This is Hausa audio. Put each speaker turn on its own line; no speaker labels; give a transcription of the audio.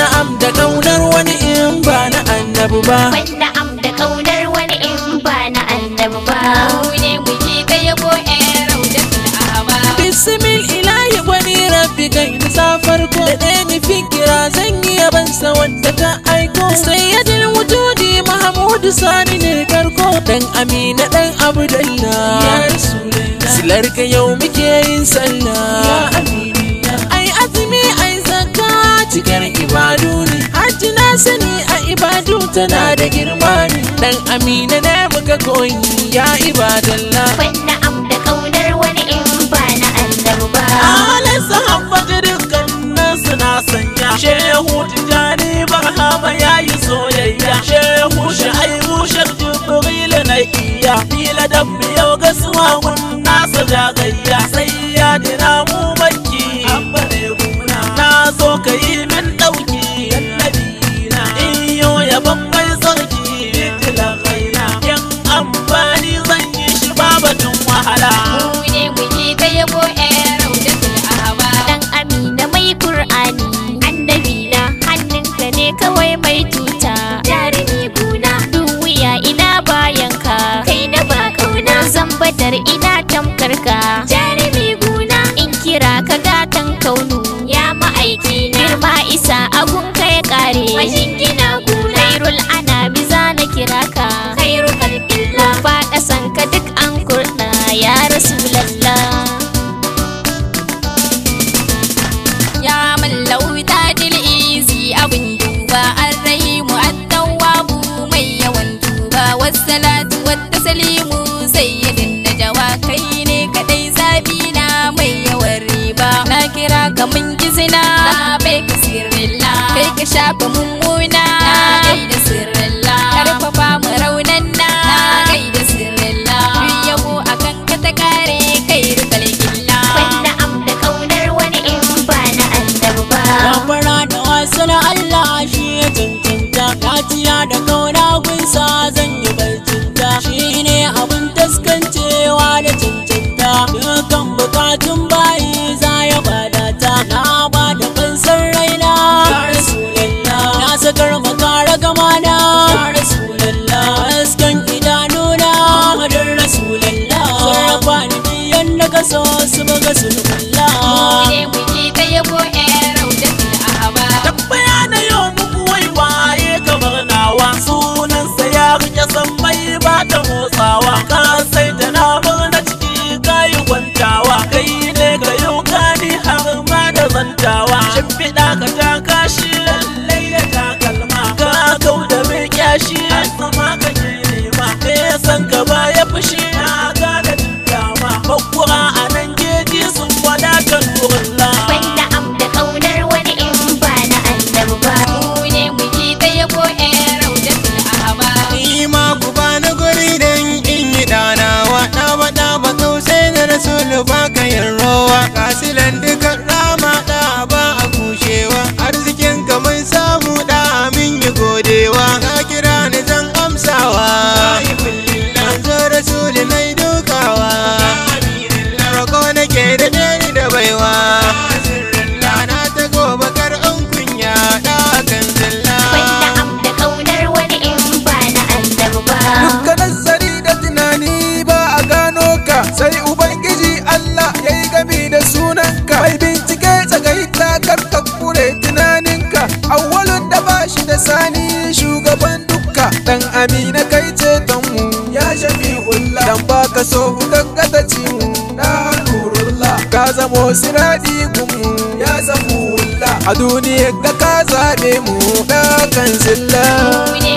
na'am da kaunar wani in ba na annabi ba.
Ban na'am da kaunar wani in ba na annabi ba. Mu ne muke ta yabo ƴan raudatul ahaba.
Bismil ilahi wani rabbi kai nisa farko da ɗaya nufin kira zan yi yabansa wanda ka aiko. Sayyidul wujudi Mahamudu Sani ne karko dan Amina dan Abdullah ya Rasulullah. Silar ka yau muke yin sallah ya Amina. Ai azumi ai zakka cikar ibadu ne. Hajji na sani a ibadu tana da girma ne. Dan Amina ne muka koyi ya ibadallah.
Ban na'am da kaunar wani in ba na annabi ba.
Alai sahabbai dukkanin suna sanya. Shehu Tijani Barhama yayi soyayya. Shehu Shu'aibu Sheikh Jibril na iya. Fila da yau gasuwa nasa jagayya. Sai ya dina mu makki ambare guna. Na so ka yi min ɗauki annabina. Iyo yaban mai sarki fitilan raina. Yan amfani zan yi shi babatun wahala.
Mu ne muke ta yabo ƴan raudatul ahaba. Dan Amina mai Qur'ani annabi na hannunka ne kawai mai tuta. Jarumi guna duwiya ina bayan ka. Kai na ba kauna zambatar ina tamkar ka. Jarumi guna in kira ka gatan kaunu ya ma'aiki na. Girma isa agun ka ya kare majingina guna. Khairul anami zana kira ka. Khairul khalqillah faɗa sanka duk an kurɗa ya Rasulallah. Ya mallau tajil izi abin duba arrahimu at-tawwabu mai yawan duba wassalatu wat-taslimu sayyidin najawa kai ne kadai zabina mai yawan riba. Na kira ka mun gizina na bai ka sirrilla kai ka shafa mummuna na gaida sirrilla karfafa mu raunan na gaida sirrilla yabo akan ka ta kare kai rukal gilla. Ban na'am da kaunar wani in ba na annabi ba.
Gafara da wasu na Allah shi ya cancanta. Katiya da kauna gunsa zan yi barcinta. Shi ne abin taskancewa da cancanta. Dukan bukatun bayi za ya bada ta. Na ba da fansar raina ya Rasulallah. Na sakar makara gamana ya Rasulallah. Hasken idanuna madar Rasulallah. Sarrafa ni biyan da kaso su buga sulhullah.
Mu ne muke ta yabo ƴan raudatul ahaba.
Tabbaya na yau muku wai waye kamar nawa. Sunansa ya rike sammai ba ta motsawa. Ka sai da na na ciki kayi kwantawa. Kai ne ka yau gani har ma da zantawa. Shimfiɗa ka ta kashi lallai da takalma. Ka kau da mai kyashi sama kake nema. Me san ka baya fushi na gane dama. Bakura a nan geji sun wadatar nurullah.
Ban na'am da kaunar wani in ba na annabi ba. Mu ne muke ta yabo ƴan raudatul ahaba.
Ni ma ku bani guri dan in yi ɗanawa. Ɗaba kausai na Rasulu ba ka yin rowa. Kasilan dukan rama ɗa ba a kushewa. Arzikin ka mun samu ɗa min yi godewa. Ka kira ni zan amsawa. Manzo Rasulu na yi dukawa. Rako nake da ni da baiwa. Rana ta gobe kar an kunya ɗa kan zilla.
Ban na'am da kaunar wani in ba na annabi ba.
Dukkan nazari da tunani ba a gano ka. Sai Ubangiji Allah ya yi gami da sunanka. Mai bincike tsagaita karka kure tunaninka. Awwalun da ba shi da sani shugaban dukka. Dan Amina kai cetonmu ya Shafi'ullah. Dan baka so gaggata cimu na Nurullah. Ka zamo siradi gumu ya Zafuullah. A duniyar da ka zaɓe mu da kan zilla.
Mu ne